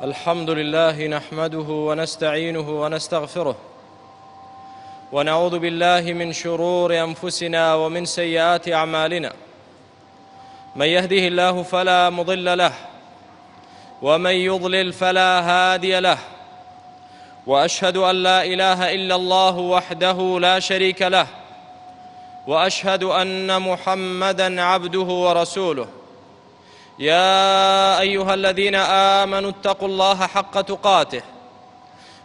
الحمد لله نحمده ونستعينه ونستغفره ونعوذ بالله من شرور أنفسنا ومن سيئات أعمالنا. من يهده الله فلا مضل له ومن يضلل فلا هادي له، وأشهد أن لا إله إلا الله وحده لا شريك له، وأشهد أن محمدًا عبده ورسوله. يا أيها الذين آمنوا اتقوا الله حق تقاته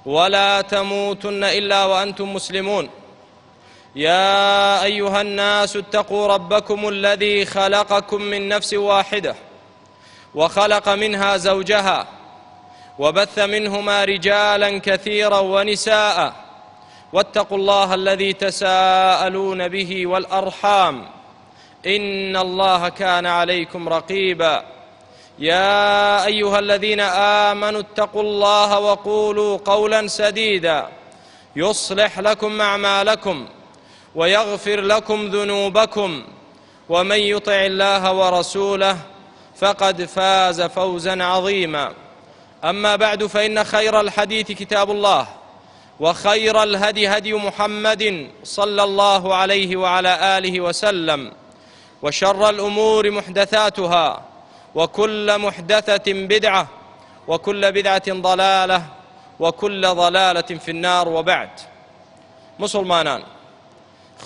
ولا تموتن إلا وأنتم مسلمون. يا أيها الناس اتقوا ربكم الذي خلقكم من نفس واحدة وخلق منها زوجها وبث منهما رجالا كثيرا ونساء، واتقوا الله الذي تساءلون به والأرحام إن الله كان عليكم رقيبا. يا أيها الذين آمنوا اتقوا الله وقولوا قولا سديدا يصلح لكم أعمالكم ويغفر لكم ذنوبكم، ومن يطع الله ورسوله فقد فاز فوزا عظيما. أما بعد، فإن خير الحديث كتاب الله، وخير الهدي هدي محمد صلى الله عليه وعلى آله وسلم، وشر الأمور محدثاتها، وكل محدثة بدعة، وكل بدعة ضلالة، وكل ضلالة في النار. وبعد، مسلمانان،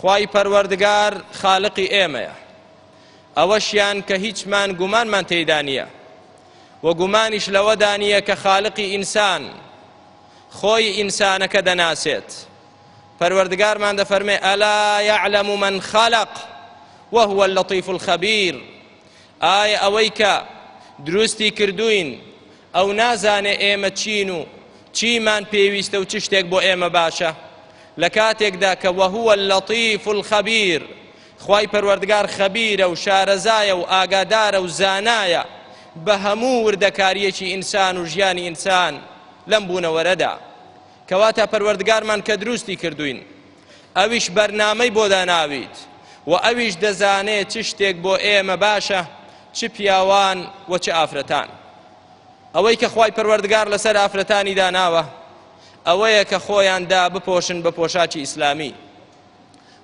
خواي پروردگار خالقی ئێمەیە، ئەوەشیان کە هیچمان گومانمان تێیدا نییە، و گومانیش لەوەدا نییە کە خالقی ئینسان خۆی ئینسانەکە دەناسێت. پەروەردگارمان دەفەرمێ: ئەلا یعلم من خلق وهو اللطيف الخبير. ئایا ئەوەی کە دروستی کردوین ئەو نازانێ ئێمە چین و چیمان پێویستە و چ شتێک بۆ ئێمە باشە؟ لە کاتێکدا کە وهو اللطيف الخبير، خوای پەروەردگار خەبیرە و شارەزایە و ئاگادارە و زانایە بە هەموو وردەکاریەکی ئینسان و ژیانی ئینسان لەم بوونەوەرەدا. کەواتە پەروەردگارمان کە دروستی کردوین، ئەویش بەرنامەی بۆ داناویت، و ئەویش دەزانێت چ شتێک بۆ ئێمە باشە، چ پیاوان و چ ئافرەتان. ئەوەی کە خوای پەروەردگار لەسەر ئافرەتانی داناوە ئەوەیە کە خۆیاندا بپۆشن بە پۆشاکی ئیسلامی،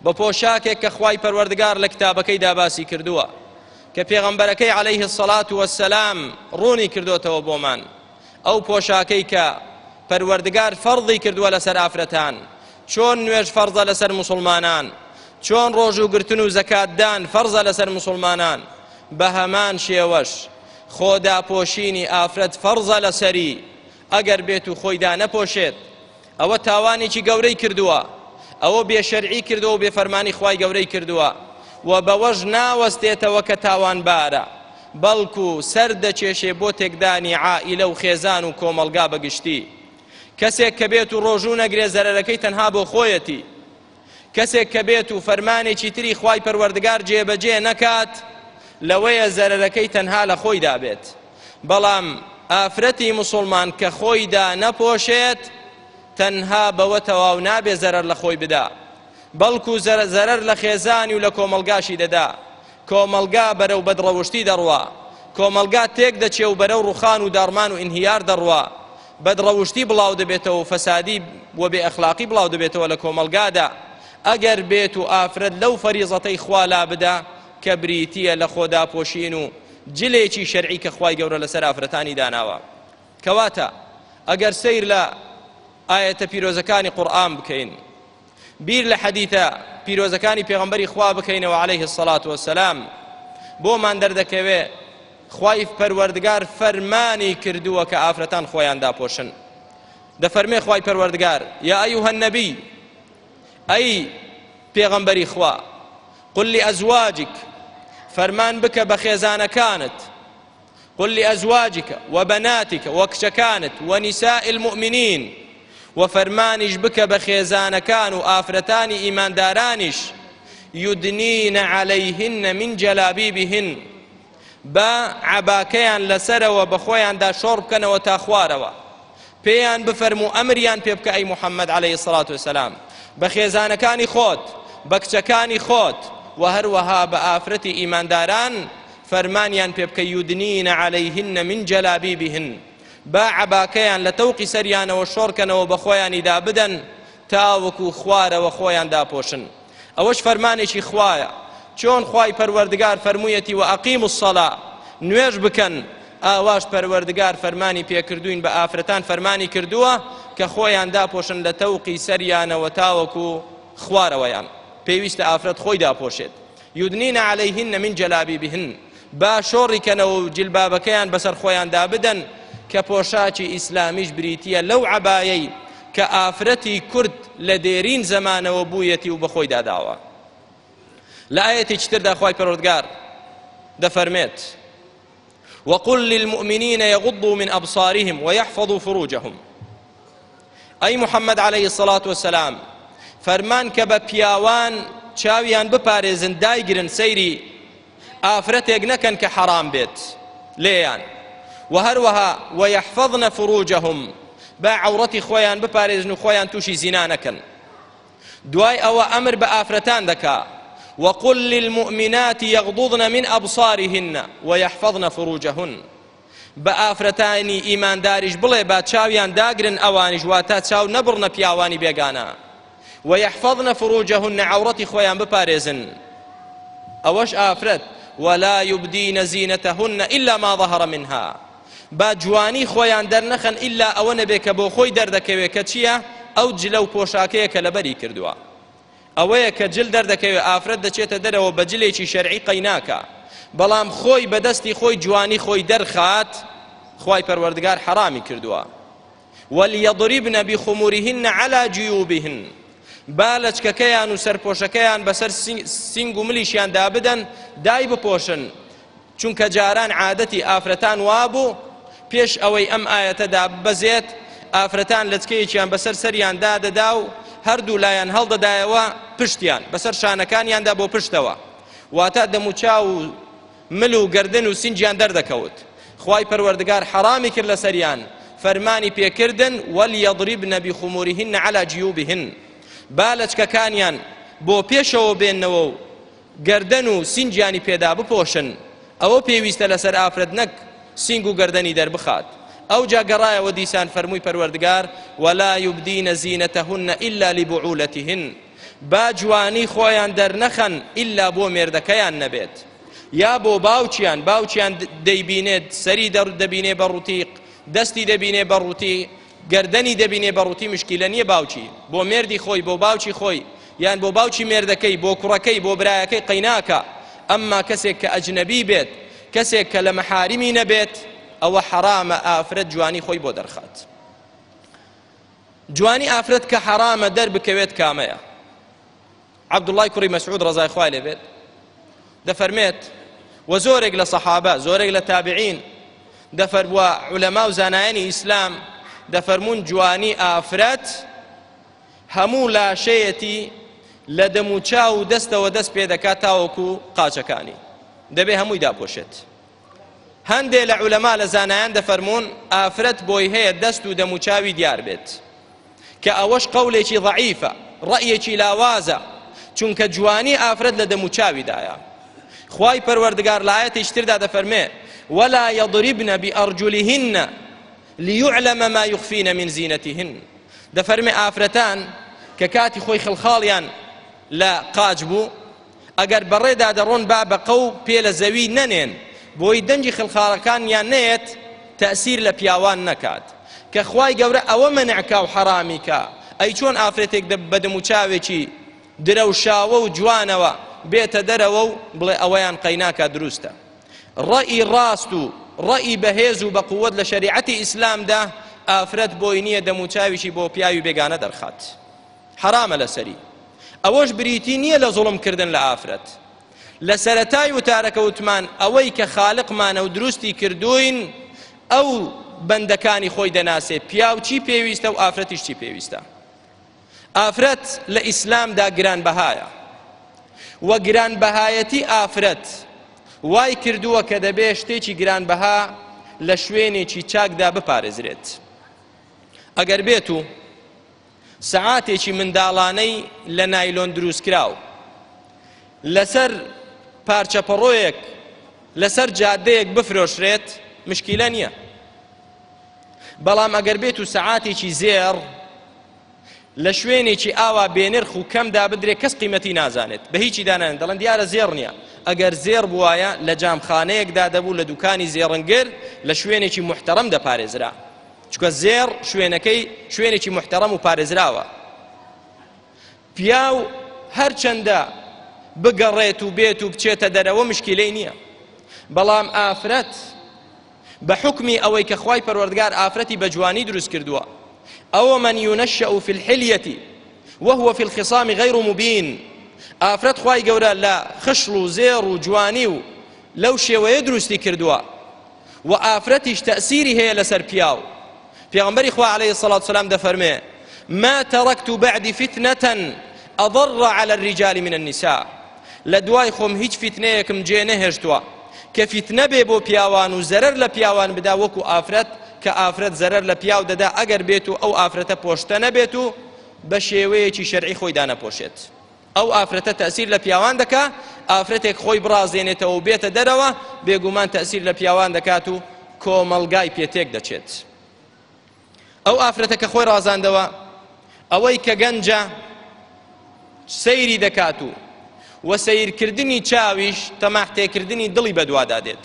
بە پۆشاکێک کە خوای پەروەردگار لە کتابەکەیدا باسی کردووە، کە پێغەمبەرەکەی عەلەیهی السەڵات وەسسەلام ڕوونی کردوتەوە بۆمان. ئەو پۆشاکەی کە پەروەردگار فەرضی کردووە لەسەر ئافرەتان، چۆن نوێژ فەرزە لەسەر موسڵمانان، چۆن ڕۆژ و گرتن و زەکاتدان فەرزە لەسەر موسڵمانان، بە هەمان شێوەش خۆداپۆشینی ئافرەت فەرزە لەسەری. ئەگەر بێت و خۆیدا نەپۆشێت، ئەوە تاوانێکی گەورەی کردووە، ئەوە بێشەرعی کردووە و بێفەرمانی خوای گەورەی کردووە، و بەوەش ناوەستێتەوە کە تاوانبارە، بەڵکو سەر دەچێشێ بۆ تێکدانی عائیلە و خێزان و کۆمەلگا بەگشتی. کەسێک کە بێت و ڕۆژوو نەگرێ زەرەرەکەی تەنها بۆ خۆیەتی، کەسێک کە بێت و فەرمانێکی تری خوای پەروەردگار جێبەجێ نەکات، لەوەیە زەرەرەکەی تەنها لە خۆیدا بێت. بەڵام ئافرەتی موسڵمان کە خۆیدا نەپۆشێت، تەنها بەوە تەواو نابێ زەرەر لە خۆی بدا، بەڵکو زەرەر لە خێزانی و لە کۆمەلگاشی دەدا. کۆمەلگا بەرەو بەدڕەوشتی دەڕوا، کۆمەلگا تێک دەچێ و بەرەو ڕوخان و داڕمان و ئینهیار دەڕوا، بەدڕەوشتی بڵاو دەبێتەوە و فەسادی و بێ ئەخلاقی بڵاو دەبێتەوە لە کۆمەلگادا. ئەگەر بێت و ئافرەت لەو فەریزەتەی خوا لا بدا کە بریتیە لە خۆداپۆشین و جلێکی شەرعی کە خوای گەورە لەسەر ئافرەتانی داناوە. کەواتە ئەگەر سەیر لە ئایەتە پیرۆزەکانی قورئان بکەین، بیر لە حەدیثە پیرۆزەکانی پێغەمبەری خوا بکەینەوە عەلەیهی السەڵات وەسسەلام، بۆمان دەردەکەوێ خوای پەروەردگار فەرمانی کردووە کە ئافرەتان خۆیان داپۆشن. دەفەرمێ خوای پەروەردگار: یا ئەیوهە النەبی، ئەی پێغەمبەری خوا، قل لأزواجك، فەرمان بکە بە خێزانەکانت، قل لأزواجك وبناتك وكچەکانت ونساء المؤمنين، وفەرمانیش بکە بە خێزانەکان و ئافرەتانی ئیماندارانیش، يدنين عليهن من جلابيبهن، بە عەباکەیان لەسەرەوە بە خۆیاندا شۆڕ بکەنەوە تا خوارەوە. پێیان بفەرموو ئەمریان پێ بکە ئەی محەممەد عەلەیهی السەڵات وەسسەلام، بە خێزانەکانی خۆت، بە کچەکانی خۆت، و هەروەها بە ئافرەتی ئیمانداران فەرمانیان پێ بکە: یودنینە عەلەیهن من جەلابیبهن، با عباکەیان لە تەوقی سەریانەوە شۆڕکەنەوە بە خۆیانی دابدەن تاوەکو خوارەوە خۆیان داپۆشن. ئەوەش فەرمانێکی خوایە، چۆن خوای پەروەردگار فەرموویەتی و ئەقیموا الصەلاة نوێژ بکەن، ئاواش پەروەردگار فەرمانی پێکردوین بە ئافرەتان فەرمانی کردووە کە خۆیان داپۆشن لە تەوقی سەریانەوە تاوەکو خوارەوەیان. پێویستە ئافرەت خۆی داپۆشێت. یودنین عەلەیهن من جەلابیبهن، با شۆڕیکەنەوە و جلبابەکەیان بەسەر خۆیان دابدەن کە پۆشاکی ئیسلامیش بریتیە لەو عەبایەی کە ئافرەتی کورد لە دێرین زەمانەوە بوویەتی و بەخۆی داداوە. لە ئاەتێکی تردا خوای پەروەردگار دەفەرمێت وقل للمؤمنين يغضوا من أبصارهم ويحفظوا فروجهم. أي محمد عليه الصلاة والسلام فرمان كبا بياوان چاویان بپارێزن دایگرن سەیری ئافرەتێک نەکەن کە حەرام بێت لێیان، و هەروەها ويحفظن فروجهم با عورەتی خۆیان بپارێزن و خۆیان تووشی زینا نەکەن. دوای ئەوە ئەمر بە ئافرەتان دەکا وقل للمؤمنات يغضضن من أبصارهن ويحفظن فروجهن. بآفرتاني إيمان دارش بڵێ با چاویان داگرن ئەوانیش واتە چاو نەبڕنە پیاوانی بێگانە ويحفظن فروجهن عورەتی خۆیان بپارێزن. ئەوەش ئافرەت ولا يبدين زينتهن إلا ما ظهر منها، با جوانی خۆیان دەرنەخەن ئللا ئەوە نەبێ کە بۆ خۆی دەردەکەوێت کە چییە؟ ئەو جلە و پۆشاکەیە کە لەبەری کردووە. ئەوەیە کە جل دەردەکەوێت ئافرەت دەچێتە دەرەوە بە جلێکی شەرعی قەیناکە، بەڵام خۆی بەدەستی خۆی جوانی خۆی دەرخات خوای پەروەردگار حەرامی کردووە. وەلیەضریبنە بخمورهن على جیوبهن، با لەچکەکەیان و سەرپۆشەکەیان بەسەر سینگ و ملیشیان دابدەن دای بپۆشن، چونکە جاران عادەتی ئافرەتان وابوو پێش ئەوەی ئەم ئاەتەدا ببەزێت ئافرەتان لەچکەیەکیان بەسەر سەریان دادەدا و هەردوو لایەن هەڵدەدایەوە پشتیان بەسەر شانەکانیاندا بۆ پشتەوە، واتە دەموچاو و مل و گەردن و سینجیان دەردەکەوت. خوای پەروەردگار حەرامی کرد لە سەریان، فەرمانی پێکردن وەلیەضریبنە بخمورهن على جیوبهن، با لەچکەکانیان بۆ پێشەوە بێننەوە و گەردن و سینجیانی پێدا بپۆشن. ئەوە پێویستە لەسەر ئافرەت نەک سینگ و گەردەنی دەربخات. ئەو جا گەڕایەوە دیسان فەرمووی پەروەردگار ولا يبدين زينتهن إلا لبعولتهن، با جوانی خۆیان دەرنەخەن ئللا بۆ مێردەکەیان نەبێت، یا بۆ باوچیان دەیبینێت سەری دەبینێ بەڕووتی، دەستی دەبینێ بەڕووتی، گەردەنی دەبینێ بەڕووتی، مشکیلە نییە باوچی بۆ مێردی خۆی بۆ باوچی خۆی یان بۆ باوچی مێردەکەی بۆ کوڕەکەی بۆ برایەکەی قەیناکە. ئەمما کەسێک کە ئەجنەبی بێت، کەسێک کە لە مەحاریمی نەبێت، ئەوە حەرامە ئافرەت جوانی خۆی بۆ دەرخات. جوانی ئافرەت کە حەرامە دەربکەوێت کامەیە؟ عەبدوڵڵای کوڕی مەسعود ڕەزای خوای لێ بێت دەفەرمێت و زۆرێک لە سەحابە زۆرێک لە تابعین دەفەرمووە عولەما و زانایانی ئیسلام دەفەرمون جوانی ئافرەت هەموو لاشەیەتی لە دەموچا و دەستەوە دەست پێ دەکات تاوەکو قاچەکانی، دەبێ هەمووی داپۆشێت. هەندێک لە عولەما لە زانایان دەفەرمون ئافرەت بۆی هەیە دەست و دەموچاوی دیار بێت، کە ئەوەش قەولێکی ضەعیفە، ڕەئیەکی لاوازە، چونکە جوانی ئافرەت لە دەموچاویدایە. خوای پەروەردگار لە ئاەتێکی تردا دەفەرمێ ولا يضربن بأرجلهن ليعلم ما يخفين من زينتهن. دەفەرمێ ئافرەتان کە کاتی خۆی خڵخاڵیان لە قاچ بوو ئەگەر بەڕێدا دەڕۆن با بە قەو پێ لە زەوی نەنێن بۆی دەنجی خڵخاڵەکانیان نەیەت تەئسیر لە پیاوان نەکات، کە خوای گەورە ئەوە مەنعکا و حەرامیکە. ئەی چۆن ئافرەتێک بە دەموچاوێکی درەوشاوە و جوانەوە بێتە دەرەوە و بڵێ ئەوەیان قەیناکە دروستە. ڕەئی ڕاست و ڕەئی بەهێز و بە قووەت لە شەریعەتی ئیسلامدا ئافرەت بۆی نییە دەموچاویشی بۆ پیاوی بێگانە دەرخات، حرامە لەسەری. ئەوەش بریتی نییە لە زوڵمکردن لە ئافرەت. لە سەرەتای وتارەکە وتمان ئەوەی کە خالقمانە و دروستی کردوین ئەو بەندەکانی خۆی دەناسێ پیاو چی پێویستە و ئافرەتیش چی پێویستە. ئافرەت لە ئیسلامدا گرانبەهایە، و گرانبەهایەتی ئافرەت وای کردووە کە دەبێ شتێکی گرانبەها لە شوێنێکی چاکدا بپارێزرێت. ئەگەر بێت و سەعاتێکی منداڵانەی لە نایلۆن دروستکراو لەسەر پارچەپەڕۆیەک لەسەر جادەیەک بفرۆشرێت مشکیلە نییە. بەڵام ئەگەر بێت و سەعاتێکی زێر لە شوێنێکی ئاوا بێنرخ و کەمدا بدرێ کەس قیمەتی نازانێت بە هیچی دانانێت دەڵێن دیارە زێر نییە ئەگەر زێر بوایە لە جامخانەیەکدا دەبوو لە دوکانی زێڕنگر لە شوێنێکی محتەرەم دەپارێزرا چونکە زێر شوێنەکەی شوێنێکی محتەرەم و پارێزراوە پیاو هەرچەندە بگەڕێت و بێت و بچێتە دەرەوە مشکلەی نییە بەڵام ئافرەت بە حکمی ئەوەی کە خوای پەروەردگار ئافرەتی بە جوانی دروست کردووە ئەوە من ينشأ في الحلية وهو في الخصام غير مبين ئافرەت خوای گەورە لە خشڵ و زێر و جوانی و لەو شێوەیە دروستی کردووە و ئافرەتیش تەأسیری هەیە لەسەر پیاو پێغەمبەری خوا عليه الصلاة والسلام دەفەرمێ ما تركت بعد فتنة أضر على الرجال من النساء لدواي خۆم هیچ فتنەیەکم جێ نەهێشتووە کە فتنە بێ بۆ پیاوان و زەرەر لە پیاوان بدا وەکو ئافرەت کە ئافرەت زەرەر لە پیاو دەدا ئەگەر بێت و ئەو ئافرەتە پۆشتە نەبێت و بە شێوەیەکی شەرعی خۆی دانەپۆشێت ئەو ئافرەتە تەأسیر لە پیاوان دەکا ئافرەتێک خۆی بڕازێنێتەوە و بێتە دەرەوە بێگومان تەأسیر لە پیاوان دەکات و کۆمەلگای پێتێک دەچێت ئەو ئافرەتە کە خۆی ڕازاندەوە ئەوەی کە گەنجە سەیری دەکات و سەیرکردنی چاویش تەماحتێکردنی دڵی بەدوادادێت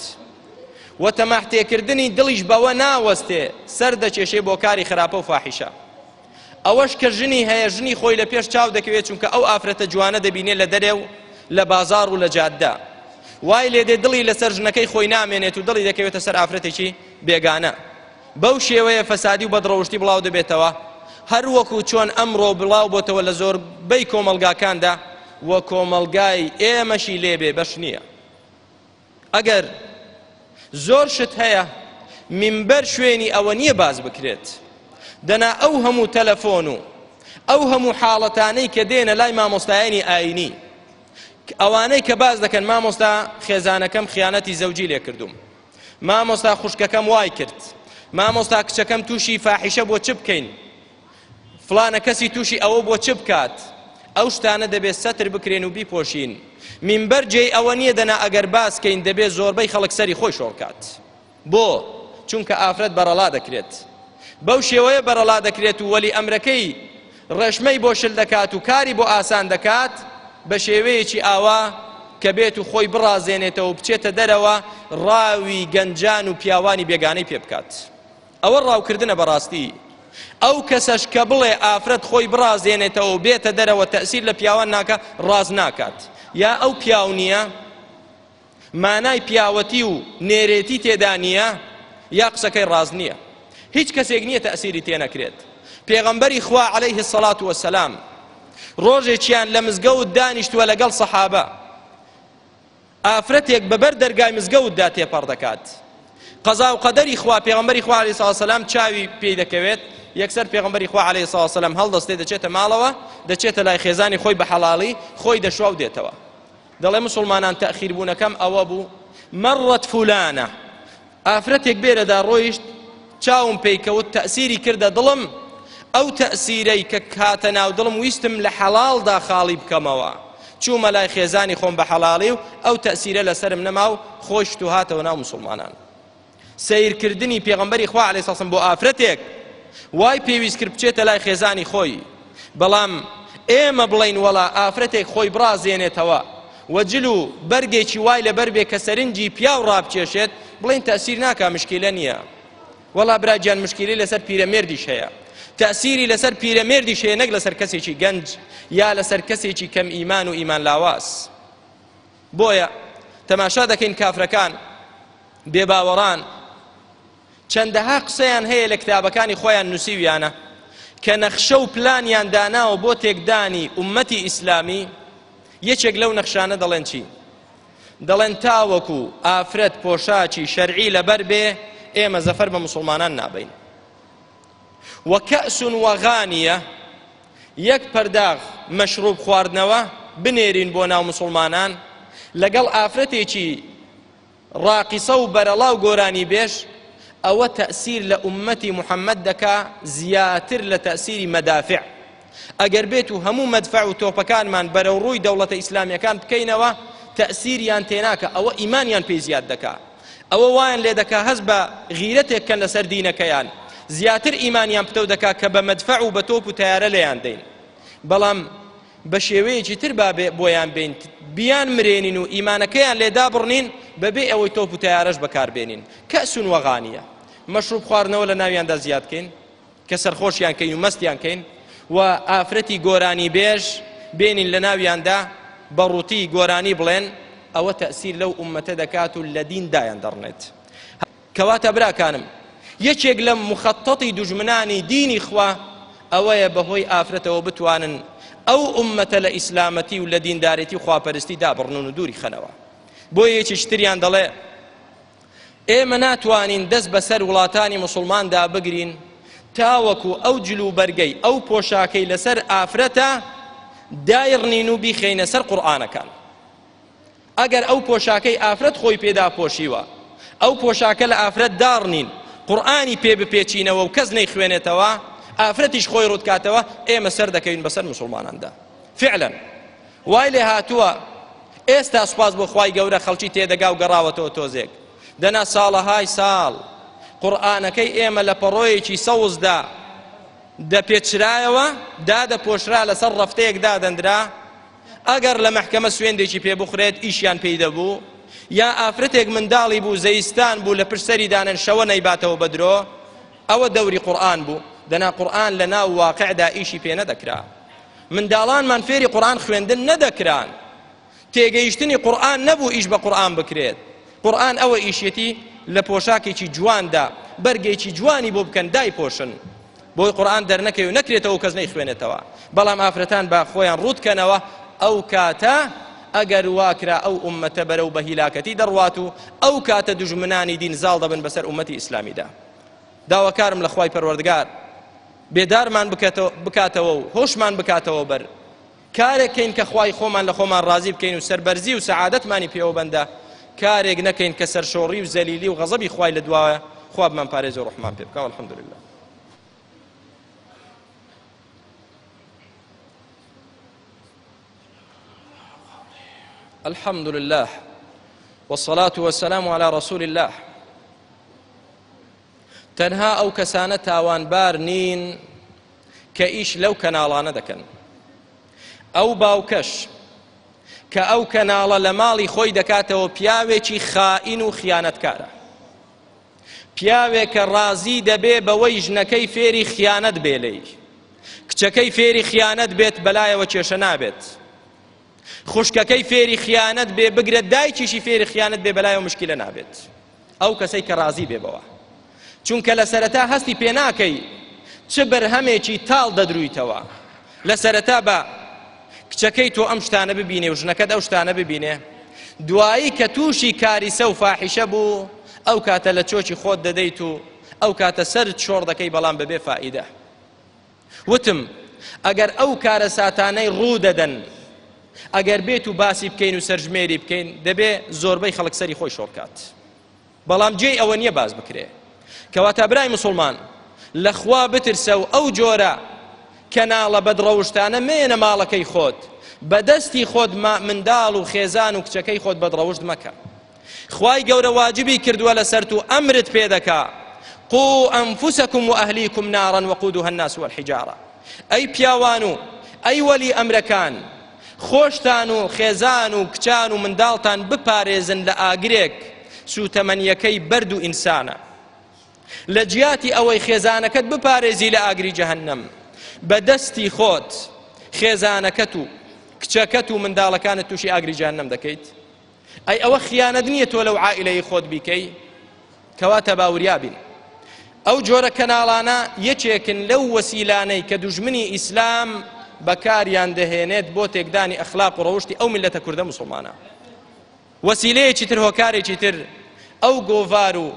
و تەماحتێکردنی دڵیش بەوە ناوەستێ سەر دەچێشێ بۆ کاری خراپە و فاحیشە ئەوەش کە ژنی هەیە ژنی خۆی لە پێش چاو دەکەوێت چونکە ئەو ئافرەتە جوانە دەبینێت لە دەرێ و لە بازار و لە جاددا وای لێدێ دڵی لەسەر ژنەکەی خۆی نامێنێت و دڵی دەکەوێتە سەر ئافرەتێکی بێگانە بەو شێوەیە فەسادی و بەدڕەوشتی بڵاو دەبێتەوە هەر وەکو چۆن ئەمڕۆ بڵاو بۆتەوە لە زۆربەی کۆمەلگاکاندا و کۆمەلگای ئێمەشی لێبێ بەش نییە ئەگەر زۆر شت هەیە منبەر شوێنی ئەوە نییە باز بکرێت دەنا ئەو هەموو تەلەفۆن و ئەو هەموو حاڵەتانەی کە دێنە لای مامۆستایانی ئاینی ئەوانەی کە باز دەکەن مامۆستا خێزانەکەم خیانەتی زەوجی لێ کردوم مامۆستا خوشکەکەم وای کرد مامۆستا کچەکەم تووشی فاحیشە بۆ چ بکەین فلانە کەسی تووشی ئەوە بۆ چ بکات ئەو شتانە دەبێت سەتر بکرێن و بیپۆشین منبەر جێی ئەوە نییە دەنا ئەگەر باسکەین دەبێت زۆربەی خەڵک سەری خۆی شۆڕکات بۆ چونکە ئافرەت بەرەڵا دەکرێت بەو شێوەیە بەرەڵا دەکرێت و وەلی ئەمرەکەی ڕێشمەی بۆ شل دەکات و کاری بۆ ئاسان دەکات بە شێوەیەکی ئاوا کە بێت و خۆی بڕازێنێتەوە و بچێتە دەرەوە ڕاوی گەنجان و پیاوانی بێگانەی پێ بکات ئەوە ڕاوکردنە بەڕاستی ئەو کەسەش کە بڵێ ئافرەت خۆی بڕازێنێتەوە و بێتە دەرەوە تەأسیر لە پیاوان ناکە ڕاز ناکات یا ئەو پیاو نییە مانای پیاوەتی و نێرێتی تێدا نییە یا قسەکەی ڕاز نییە هیچ کەسێک نییە تەأسیری تێ نەکرێت پێغەمبەری خوا عەلەیه السەڵات وەسەلام ڕۆژێکیان لە مزگەوت دانیشتووە لەگەڵ سەحابە ئافرەتێک بەبەر دەرگای مزگەوتدا تێپەڕ دەکات قەزا و قەدەری خوا پێغەمبەری خوا عەلەیه السەڵات وەسەلام چاوی پێی دەکەوێت یەکسەر پێغەمبەری خوا عەلەیه السەڵات وەسەلام هەڵدەستێ دەچێتە ماڵەوە دەچێتە لای خێزانی خۆی بە حەڵاڵی خۆی دەشوا و دێتەوە دەڵێ مسلمانان تەخیربوونەکەم ئەوە بوو مەڕەت فولانە ئافرەتێک بێرەدا ڕۆیشت چاوم پێی کەوت تەأسیری کردە دڵم ئەو تەأسیرەی کە کاتە ناو دڵم ویستم لە حەڵاڵدا خاڵی بکەمەوە چوومە لای خێزانی خۆم بە حەڵاڵی و ئەو تەأسیرە لەسرم نەما و خۆشت و هاتەوە ناو مسلمانان سیرکردنی پێغەمبەری خوا عەلەیه السەڵات وەسەلام بۆ ئافرەتێک وای پێویست کرد بچێتە لای خێزانی خۆی بەڵام ئێمە بڵین وەڵا ئافرەتێک خۆی بڕازێنێتەوە وەجل و بەرگێکی وای لەبەر بێ کە سەرنجی پیاو ڕابچێشێت بڵین تەأسیر ناکا مشکیلە نییە وەڵا براگیان مشکیلی لەسەر پیرەمێردیش هەیە تأسیری لەسەر پیرەمێردیش هەیە نەک لەسەر کەسێکی گەنج یا لەسەر کەسێکی کەم ئیمان و ئیمان لاواز بۆیە تەماشا دەکەین کافرەکان بێباوەڕان چەندەها قسەیان هەیە لە کتابەکانی خۆیان نووسیویانە کە نەخشە و پلانیان داناوە بۆ تێکدانی ئومەتی ئیسلامی یەکێک لەو نەخشانە دەڵێن چی دەڵێن تاوەکو ئافرەت پۆشاکی شەرعی لەبەر بێ ئێمە زەفەر بە مسلمانان نابین وكأس وغانية يك پرداغ مشروب خواردنەوە بنێرین بۆ ناو مسلمانان لەگەڵ ئافرەتێکی ڕاقیسە و بەرەڵا و گۆرانی بێش ئەوە تەأسیر لە ئومەتی محەممەد دەکا زیاتر لە تەأسیری مەدافع ئەگەر بێت و هەموو مەدفع و تۆپەکانمان بەرەو ڕووی دەوڵەتە ئیسلامیەکان بکەینەوە تەأسیریان تێناکە ئەوە ئیمانیان پێی زیاد دەکا ئەوە وایان لێ دەکا هەست بە غیرەتێک کەن لەسەر دینەکەیان زیاتر ئیمانیان پتە دەکات کە بە مەدفەع و بە تۆپ و تەیارە لێیان دەین بەڵام بە شێوەیەکی تر بۆیان بین بیان مرێنین و ئیمانەکەیان لێدا بڕنین بەبێ ئەوەی تۆپ و تەیارەش بەکاربێنین کەسون وەغانیە مەشروب خواردنەوە لە ناویاندا زیادکەین کە سەرخۆشیان کەین و مەستیان کەین و ئافرەتی گۆرانی بێژ بێنین لە ناویاندا بەڕووتی گۆرانی بڵێن ئەوە تەئسیر لەو ئومەتە دەکات و لە دیندایان دەڕنێت کەواتە براکانم یەکێک لە مخەتەتی دوژمنانی دینی خوا ئەوەیە بەهۆی ئافرەتەوە بتوانن ئەو ئومەتە لە ئیسلامەتی و لە دیندارێتی و خواپەرستی دابڕنون و دووری خەنەوە بۆ یەکیش تریان دەڵێ ئێمە ناتوانین دەست بەسەر وڵاتانی موسڵماندا بگرین تاوەکو ئەو جلو بەرگەی ئەو پۆشاکەی لەسەر ئافرەتە دایڕنین و بیخەینە سەر قورئانەکان ئەگەر ئەو پۆشاکەی ئافرەت خۆی پێدا پۆشیوە ئەو پۆشاکە لە ئافرەت داڕنین قورئانی پێ بپێچینەوە و کەس نەیخوێنێتەوە ئافرەتیش خۆی ڕوودکاتەوە ئێمە سەر دەکەوین بەسەر موسڵماناندا فعلا وای لێ هاتووە ئێستا سوپاس بۆ خوای گەورە خەڵکی تێدەگا و گەڕاوەتەوە تۆزێک دەنا ساڵەهای ساڵ قورئانەکەی ئێمە لە پەڕۆیەکی سەوزدا دەپێچرایەوە دادەپۆشرا لەسەر ڕەفتەیەک دادەندرا ئەگەر لە مەحکەمە سوێندێکی پێ بخرێت ئیشیان پێی دەبوو یا ئافرەتێک منداڵی بوو زەیستان بوو لە پشسەری دانن شەوە نەیباتەوە بەدرۆ ئەوە دەوری قورئان بوو دەنا قورئان لە ناو واقعدا ئیشی پێ نەدەکرا منداڵانمان فێری قورئان خوێندن نەدەکران تێگەیشتنی قورئان نەبوو ئیش بە قورئان بکرێت قورئان ئەوە ئیشێتی لە پۆشاکێکی جواندا بەرگێکی جوانی بۆ بکەن دایپۆشن بۆی قورئان دەرنەکەی و نەکرێتەوە کەس نەیخوێنێتەوە بەڵام ئافرەتان با خۆیان ڕوودکەنەوە ئەو کاتە ئەگەر واکرا ئەو ئومەتە بەرەو بە هیلاکەتی دەڕوات و ئەو کاتە دوژمنانی دین زاڵ دەبن بەسەر ئومەتی ئیسلامیدا داواکارم لە خوای پەروەردگار بێدارمان بکاتەوە و هۆشمان بکاتەوە بەر کارێکین کە خوای خۆمان لە خۆمان ڕازی بکەین و سەربەرزی و سەعادەتمانی پێوە بەندە کارێک نەکەین کە سەرشۆڕی و زەلیلی و غەزەبی خوای لە دوایە خوا بمان پارێز و ڕەحمان پێ بکە والحەمدولله الحمد لله والصلاة والسلام على رسول الله تەنها ئەو کەسانە تاوانبار نین کە ئیش لەو کەناڵانە دەکەن ئەو باوکەش کە ئەو کەناڵە لە ماڵی خۆی دەکاتەوە پیاوێکی خائین و خیانەتکارە پیاوێک کە ڕازی دەبێ بەوەی ژنەکەی فێری خیانەت بێ لێی کچەکەی فێری خیانەت بێت بەلایەوە کێشە نابێت خوشکەکەی فێری خیانەت بێ بگرێت دایکیشی فێری خیانەت بێ بەلایەوە مشکلە نابێت ئەو کەسەی کە ڕازی بێ بەوە چونکە لە سەرەتا هەستی پێ ناکەی چ بەرهەمێکی تاڵ دەدرویتەوە لە سەرەتا بە کچەکەی تۆ ئەم شتانە ببینێ و ژنەکەت ئەو شتانە ببینێ دوایی کە تووشی کاریسە و فاحیشە بوو ئەو کاتە لە چۆکی خۆت دەدەیت و ئەو کاتە سەرت شۆڕ دەکەی بەڵام بەبێ فائیدە وتم ئەگەر ئەو کارە ساتانەی ڕوو دەدەن ئەگەر بێت و باسی بکەین و سەرژمێری بکەین دەبێ زۆربەی خەڵک سەری خۆی شۆڕ بکات بەڵام جێی ئەوە نییە باز بکرێ کەواتە برای مسلمان لە خوا بترسە و ئەو جۆرە کەناڵە بەدڕەوشتانە مێنە ماڵەکەی خۆت بەدەستی خۆت منداڵ و خێزان و کچەکەی خۆت بەدڕەوشت مەکە خوای گەورە واجبی کردووە لەسەرت و ئەمرت پێ دەکا قو ئەنفوسەکم و ئەهلیکم نارا وقودها الناس والحجارة ئەی پیاوان و ئەی وەلی ئەمرەکان خۆشتان و خێزان و کچان و منداڵتان بپارێزن لە ئاگرێک سوتەمەنیەکەی بەرد و ئینسانە لە جیاتی ئەوەی خێزانەکەت بپارێزی لە ئاگری جەهەنەم بەدەستی خۆت خێزانەکەت و کچەکەت و منداڵەکانت تووشی ئاگری جەهەنەم دەکەیت ئەی ئەوە خیانەت نییە تۆ لەو عائیلەی خۆت بیکەی کەواتە باوریابین ئەو جۆرە کەناڵانە یەکێکن لەو وەسیلانەی کە دوژمنی ئیسلام بەکاریان دەهێنێت بۆ تێکدانی ئەخلاق و ڕەوشتی ئەو میلەتە کوردە موسڵمانە وەسیلەیەکی تر هۆکارێکی تر ئەو گۆڤار و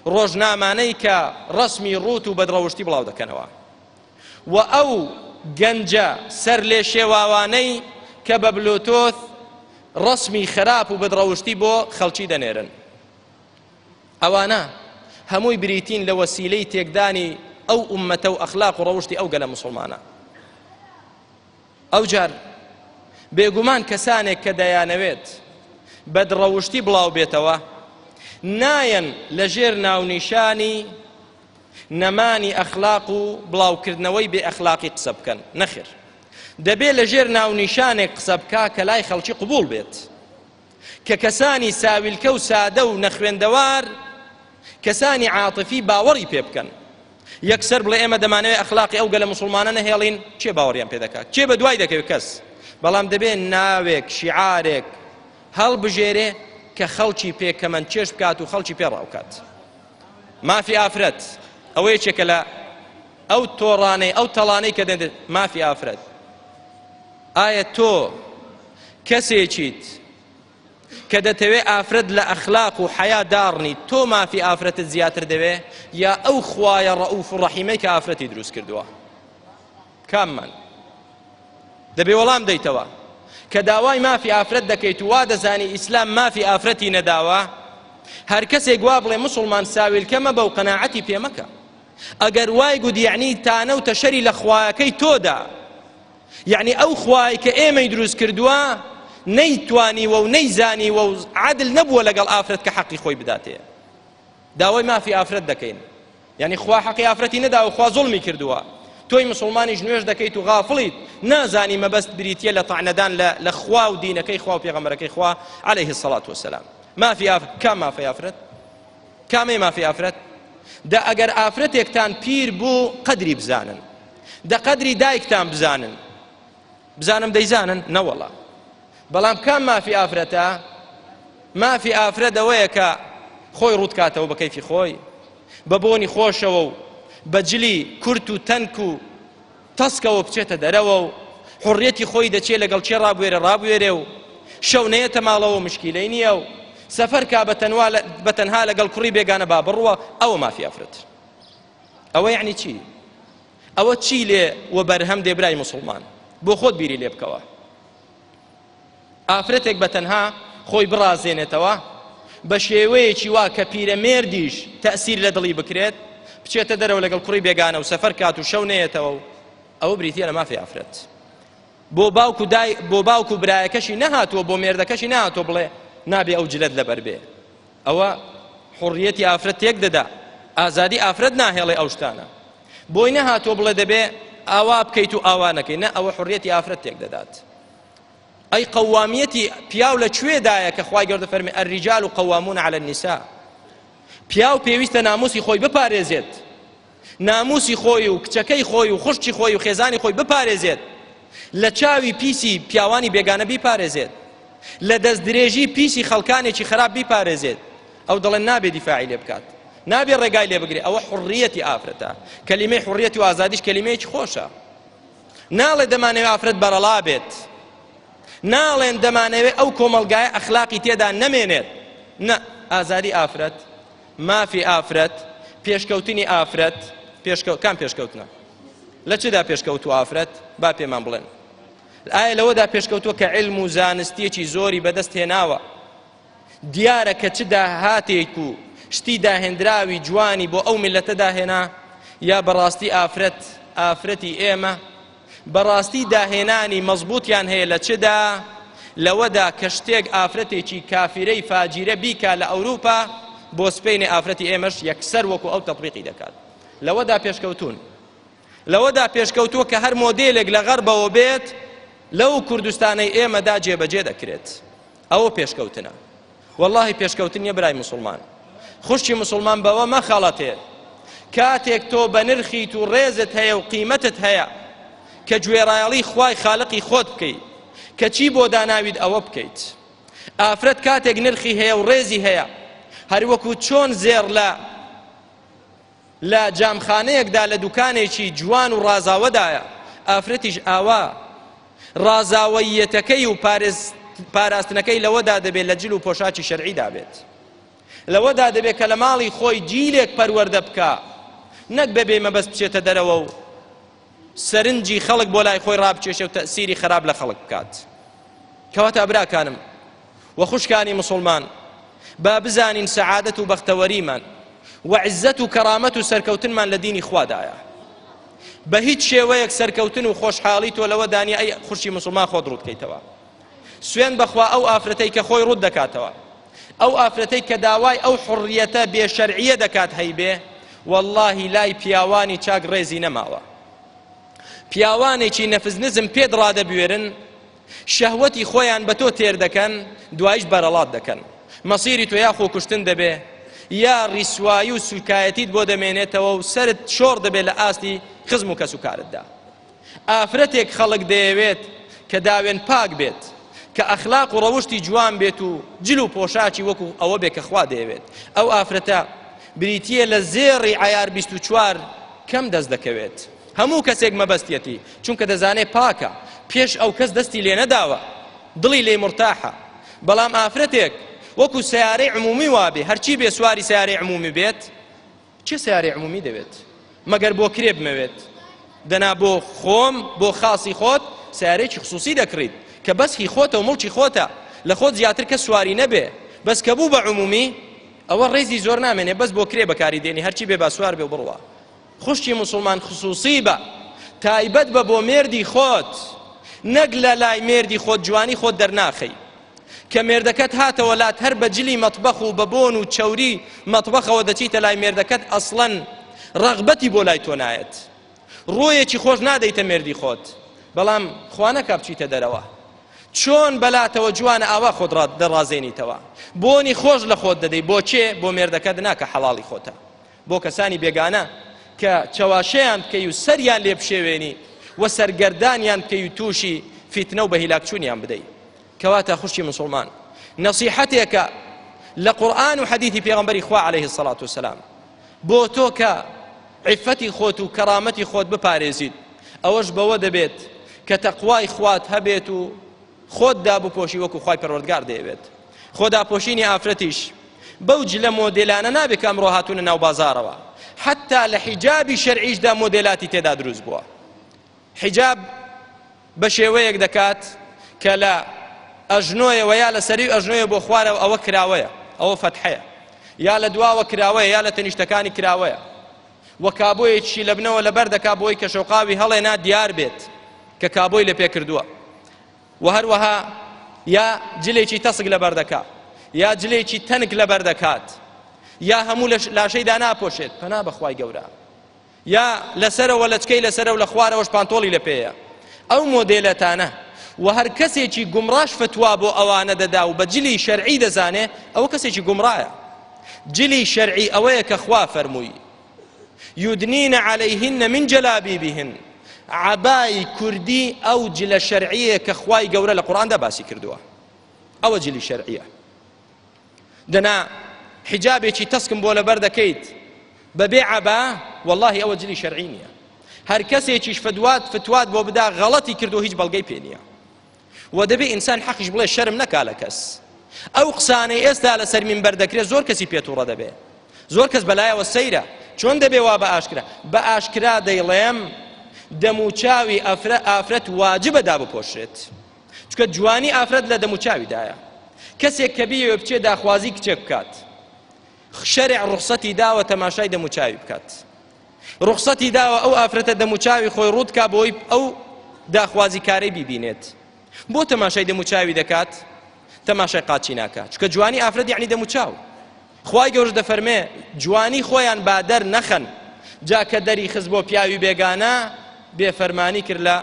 ڕۆژنامانەی کە ڕسمی ڕوت و بەدڕەوشتی بڵاو دەکەنەوە و ئەو گەنجە سەر لێ شێواوانەی کە بە بلوتۆث ڕسمی خراپ و بەدڕەوشتی بۆ خەڵکی دەنێرن ئەوانە هەمووی بریتین لە وەسیلەی تێکدانی ئەو ئومەتە و ئەخلاق و ڕەوشتی ئەو گەلە موسڵمانە ئەو جار بێگومان کەسانێک کە دەیانەوێت بەدڕەوشتی بڵاو بێتەوە نایەن لەژێر ناونیشانی نەمانی ئەخلاق و بڵاوکردنەوەی بێ ئەخلاقی قسە بکەن، نەخێر. دەبێت لەژێر ناونیشانێک قسە بکا کە لای خەڵکی قبول بێت، کە کەسانی ساویلکە و سادە و نەخوێندەوار، کەسانی عاتفی باوەڕی پێ بکەن. یەکسەر بڵێ ئێمە دەمانەوێت ئەخلاقی ئەو گەلە مسلمانە نەهێڵین، چێ باوەڕیان پێ دەکات؟ چێ بە دوای دەکەوێت کەس؟ بەڵام دەبێت ناوێک شیعارێک هەڵبژێرێ کە خەڵکی پێ کەمەند چێش بکات و خەڵکی پێ ڕاوکات. مافی ئافرەت ئەوە یەکێکە لە ئەو تۆڕانەی ئەو تەڵانەی کە دەدێت مافی ئافرەت. ئایا تۆ کەسێکیت کە دەتەوێت ئافرەت لە ئەخلاق و حیا داڕنی، تۆ مافی ئافرەتت زیاتر دەوێ یا ئەو خوایە ڕەئوف و ڕەحیمەی کە ئافرەتی دروست کردووە؟ کاممان دەبێ وەڵام دەیتەوە کە داوای مافی ئافرەت دەکەیت و وا دەزانی ئیسلام مافی ئافرەتی نەداوە. هەر کەسێک وا بڵێ مسلمان ساویلکەمە بەو قەناعەتی پێ مەکە. ئەگەر وای گوت یعنی تانە و تەشەری لە خوایەکەی تۆدا، یعنی ئەو خوای کە ئێمەی دروست کردووە نەیتوانیوە و نەیزانیوە و عادل نەبووە لەگەڵ ئافرەت کە حەقی خۆی بداتێ. داوای مافی ئافرەت دەکەین، یعنی خوا حەقی ئافرەتی نەداوە، خوا زوڵمی کردووە. تۆی مسلمانیش نوێژ دەکەیت و غافڵیت، نازانی مەبەست بریتیە لە تەعنەدان لە خوا و دینەکەی خوا و پێغەمبەرەکەی خوا عەلەیه السەڵات وەسەلام. مافی ئافرەت کام مافی ئافرەت؟ کامەی مافی ئافرەت؟ دا ئەگەر ئافرەتێکتان پیر بوو قەدری بزانن، دا قەدری دایکتان بزانن. بزانم دەیزانن؟ نەوەڵا. بەڵام کام مافی ئافرەتە؟ مافی ئافرەت ئەوەیە کە خۆی ڕوودکاتەوە بە کەیفی خۆی، بە بۆنی خۆشەوە و بەجلی کورت و تەنک و تەسکەوە بچێتە دەرەوە و حڕیەتی خۆی دەچێت لەگەڵ چێ ڕابوێرێ و شەو نەیەتە ماڵەوە مشکیلەی نییە و سەفەر کا بەتەنها لەگەڵ کوڕی بێگانە با بڕوە. ئەوە مافی ئافرەت. ئەوە یعنی چی؟ ئەوە چی لێ وە بەرهەم دێ برای مسلمان؟ بۆ خۆت بیری لێ بکەوە. ئافرەتێک بەتەنها خۆی بڕازێنێتەوە بە شێوەیەکی وا کە پیرەمێردیش تەئسیر لە دڵی بکرێت، بچێتە دەرەوە لەگەڵ کوڕی بێگانە و سەفەر کات و شەو نەیەتەوە، ئەوە بریتیە لە مافی ئافرەت. بۆ باوک و برایەکەشی نەهاتووە، بۆ مێردەکەشی نەهاتووە بڵێ نابێ ئەو جلەت لەبەر بێ. ئەوە حڕیەتی ئافرەت تێک دەدا، ئازادی ئافرەت ناهێڵێ ئەو شتانە. بۆی نەهاتووە بڵێ دەبێ ئاوا بکەیت و ئاوا نەکەی، نە، ئەوە حڕیەتی ئافرەت تێک دەدات. ئەی قەوامیەتی پیاو لە کوێدایە کە خوای گەورە فەرمێ الرجال قوامون على النساء. پیاو پێویستە ناموسی خۆی بپارێزێت، ناموسی خۆی و کچەکەی خۆی و خوشتی خۆی و خێزانی خۆی بپارێزێت، لە چاوی پیسی پیاوانی بێگانە بیپارێزێت، لە دەست درێژی پیسی خەڵکانێکی خراپ بیپارێزێت. ئەو دەڵێن نابێ دیفاعی لێ بکات، نابێ ڕێگای لێ بگرێت. ئەوە حڕیەتی ئافرەتە. کەلیمەی حڕیەت و ئازادیش کەلیمەیەکی خۆشە. ناڵێ دەمانەوێت ئافرەت بەرەڵا بێت، ناڵێن دەمانەوێت ئەو کۆمەڵگایە ئەخلاقی تێدا نەمێنێت. نە، ئازادی ئافرەت، مافی ئافرەت، پێشکەوتنی ئافرەت. کام پێشکەوتنە؟ لە چدا پێشکەوتووە ئافرەت؟ با پێمان بڵێن. ئایا لەوەدا پێشکەوتووە کە علم و زانستیەکی زۆری بەدەست هێناوە، دیارە کە چدا هاتێک و شتی داهێنراوی جوانی بۆ ئەو میلەتە داهێنا، یا بەڕاستی ئافرەتی ئێمە بەڕاستی داهێنانی مەزبوطیان هەیە لە چدا؟ لەوەدا کە شتێک ئافرەتێکی کافرەی فاجیرە بیکا لە ئەوروپا بۆ سپەینی ئافرەتی ئێمەش یەکسەر وەکو ئەو تەطبیقی دەکات. لەوەدا پێشکەوتون، لەوەدا پێشکەوتووە کە هەر مۆدێلێک لە غەربەوە بێت لەو کوردستانەی ئێمەدا جێبەجێ دەکرێت. ئەوە پێشکەوتنە. واللهی پێشکەوتنیە برای مسلمان. خوشتی مسلمان بەوە مەخەڵەتێ کاتێک تۆ بە نرخیت و ڕێزت هەیە و قیمەتت هەیە کە گوێڕایەڵی خوای خالقی خۆت بکەیت، کە چی بۆ داناوید ئەوە بکەیت. ئافرەت کاتێک نرخی هەیە و ڕێزی هەیە، هەروەکو چۆن زێر لە جامخانەیەکدا لە دوکانێکی جوان و ڕازاوەدایە، ئافرەتیش ئاوا ڕازاوەیەتەکەی و پاراستنەکەی لەوەدا دەبێت لە جل و پۆشاکی شەرعیدا بێت. لەوەدا دەبێت کە لە ماڵی خۆی جیلێک پەروەردە بکە، نەک بەبێ مەبەست بچێتە دەرەوە و سەرنجی خەڵک بۆ لای خۆی ڕابچێشە و تەئسیری خراپ لە خەڵک بکات. کەواتە براکانم و خوشکانی مسلمان، با بزانین سەعادەت و بەختەوەریمان و عزت و کەرامەت و سەرکەوتنمان لە دینی خوادایە. بە هیچ شێوەیەک سەرکەوتن و خۆشحاڵی تۆ لەوە دانی ئەی خوشی مسلمان خۆت ڕوود بکەیتەوە. سوێن بەخوا ئەو ئافرەتەی کە خۆی ڕوود دەکاتەوە، ئەو ئافرەتەی کە داوای ئەو حڕیەتە بێشەرعیە دەکات هەیبێ، واللهی لای پیاوانی چاک ڕێزی نەماوە. پیاوانێکی نەفز نزم پێت ڕادەبوێرن، شەهوەتی خۆیان بە تۆ تێر دەکەن، دوایش بەرەڵات دەکەن. مەسیری تۆ یا خۆکوشتن دەبێ، یا ڕیسوایی و سوکایەتیت بۆ دەمێنێتەوە و سرت شۆڕ دەبێت لە ئاستی خزم و کەسوکارتدا. ئافرەتێک خەڵک دەیەوێت کە داوێن پاک بێت، کە ئەخلاق و ڕەوشتی جوان بێت و جل و پۆشاکی وەکو ئەوە بێ کە خوا دەیەوێت. ئەو ئافرەتە بریتیە لە زێڕی عیار 24 کەم دەست دەکەوێت. هەموو کەسێک مەبەستیەتی، چونکە دەزانێت پاکە، پێش ئەو کەس دەستی لێ نەداوە، دڵی لێ مرتاحە. بەڵام ئافرەتێک وەکو سیارەی عمومی وابێ، هەرچی بێ سواری سیارەی عمومی بێت، چه سیارەی عمومی دەوێت؟ مەگەر بۆ کرێ بمەوێت، دەنا بۆ خۆم بۆ خاصی خۆت سیارەیەکی خصوصی دەکڕیت کە بەسکی خۆتە و مڵکی خۆتە، لە خۆت زیاتر کەس سواری نەبێ. بەس کە بوو بە عمومی ئەوە ڕێزی زۆر نامێنێ، بەس بۆ کرێ بەکاری دێنی، هەرچی بێ با سوار بێ و بڕوە. خوشتی مسلمان خصوصی بە، تایبەت بە بۆ مێردی خۆت، نەک لە لای مێردی خۆت جوانی خۆت دەرناخەی. کە مێردەکەت هاتەوە لات هەر بە جلی مەطبەخ و بە بۆن و چەوری مەطبەخەوە دەچیتە لای مێردەکەت، ئەسڵەن ڕەغبەتی بۆ لای تۆ نایەت، ڕۆیەکی خۆش نادەیتە مێردی خۆت. بەڵام خوا نەکا بچیتە دەرەوە، چۆن بەلاتەوە جوانە ئاوا خۆت دەڕازێنیتەوە، بۆنی خۆش لە خۆت دەدەی. بۆ چێ؟ بۆ مێردەکەت ناکە حەڵاڵی خۆتە، بۆ کەسانی بێگانە کە چەواشەیان بکەی و سەریان لێ بشێوێنی و سەرگەردانیان بکەی و تووشی فیتنە و بە هیلاکچوونیان بدەی. کەواتە خوشتی مسلمان، نەسیحەتێکە لە قورئان و حەدیثی پێغەمبەری خوا عەلەیهی السەڵات وسەلام بۆ تۆ کە عیفەتی خۆت و کەرامەتی خۆت بپارێزیت. ئەوەش بەوە دەبێت کە تەقوای خوات هەبێت و خۆت دابپۆشی وەکو خوای پەروەردگار دەیەوێت. خۆداپۆشینی ئافرەتیش بەو جلە مۆدێلانە نابێت کە ئەمڕۆ هاتوونە ناو بازارەوە، حتا لە حیجابی شەرعیشدا مۆدێلاتی تێدا دروست بووە. حیجاب بە شێوەیەک دەکات کە لە ئەژنۆیەوە یا لە سەری ئەژنۆیە بۆ خوارەوە ئەوە کراوەیە، ئەوە فەتحەیە، یا لە دواوە کراوەیە، یا لە تەنیشتەکانی کراوەیە، وە کابۆیەکی لە بنەوە لەبەر دەکا بۆی کە شەوقاوی هەڵێنا دیار بێت کە کابۆی لە پێ کردووە. و هەروەها یا جلێکی تەسک لەبەر دەکا، یا جلێکی تەنک لەبەر دەکات، یا هەموو لاشەیدا ناپۆشێت، پەنا بەخوای گەورە، یا لەسەرەوە لەچکەی لەسەرە و لە خوارەوەش پانتۆڵی لە پێیە. ئەو مۆدێلەتانە و هەر کەسێکی گومڕاش فتوا بۆ ئەوانە دەدا و بە جلی شەرعی دەزانێ، ئەوە کەسێکی گومڕایە. جلی شەرعی ئەوەیە کە خوا فەرمووی یودنین عەلەیهن من جەلابیبیهن، عەبای کوردی ئەو جلە شەرعیە کە خوای گەورە لە قورئاندا باسی کردووە، ئەوە جلی شەرعیە. دەنا حیجابێکی تەسکم بۆ لەبەر دەکەیت بەبێ عەبا، وەڵڵاهی ئەوە جلی شەرعی نییە. هەر کەسێکیش فتوات بۆ بدا غەڵەتی کردو هیچ بەڵگەی پێ نییە. و دەبێ ئینسان حەقیش بڵێ شەرم نەکا لە کەس. ئەو قسانەی ئێستا لەسەر مینبەر دەکرێت زۆر کەسی پێتوڕە دەبێ، زۆر کەس بەلایەوە سەیرە. چۆن دەبێ وا بە ئاشکرا؟ بە ئاشکرا دەیڵێم دەموچاوی ئافرەت واجبە دابپۆشێت، چونکە جوانی ئافرەت لە دەموچاویدایە. کەسێک کە بیەوێ بچێ داخوازی کچێک بکات، شەرع ڕوخسەتی داوە تەماشای دەموچاوی بکات، ڕوخسەتی داوە ئەو ئافرەتە دەموچاوی خۆی ڕوود کا بۆی ئەو داخوازی کارەی بیبینێت. بۆ تەماشای دەموچاوی دەکات؟ تەماشای قاچی ناکات، چونکە جوانی ئافرەت یعنی دەموچاو. خوای گەورە دەفەرمێ جوانی خۆیان بادەر نەخەن، جا کە دەری خز بۆ پیاوی بێگانە بێفەرمانی کرد لە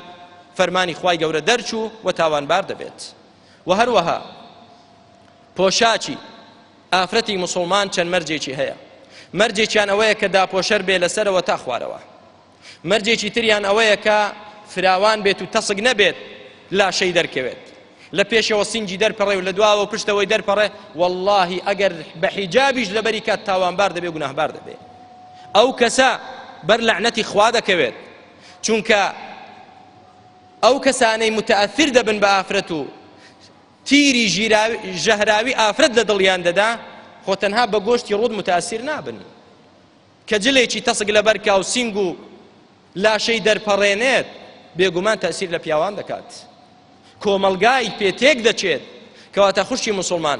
فەرمانی خوای گەورە دەرچوو و تاوانبار دەبێت. و هەروەها پۆشاکی ئافرەتی موسڵمان چەند مەرجێکی هەیە. مەرجێکیان ئەوەیە کە داپۆشەر بێ لەسەرەوە تا خوارەوە، مەرجێکی تریان ئەوەیە کە فراوان بێت و تەسک نەبێت لاشەی دەرکەوێت، لە پێشەوە سینجی دەرپەڕێ و لە دواوە و پشتەوەی دەرپەڕێ. وەڵڵاهی ئەگەر بە حیجابیش لەبەری کات تاوانبار دەبێ، گوناهبار دەبێ. ئەو کەسە بەر لەعنەتی خوا دەکەوێت، چونکە ئەو کەسانەی متەئەثر دەبن بە ئافرەت و تیری ژەهراوی ئافرەت لە دڵیان دەدا، خۆ تەنها بە گۆشتی ڕوود متەئەثر نابن. کە جلێکی تەسک لەبەر کا و سینگ و لاشەی دەرپەڕێنێت، بێگومان تەئسیر لە پیاوان دەکات، کۆمەلگای پێتێک دەچێت. کەواتە خوشتی مسلمان،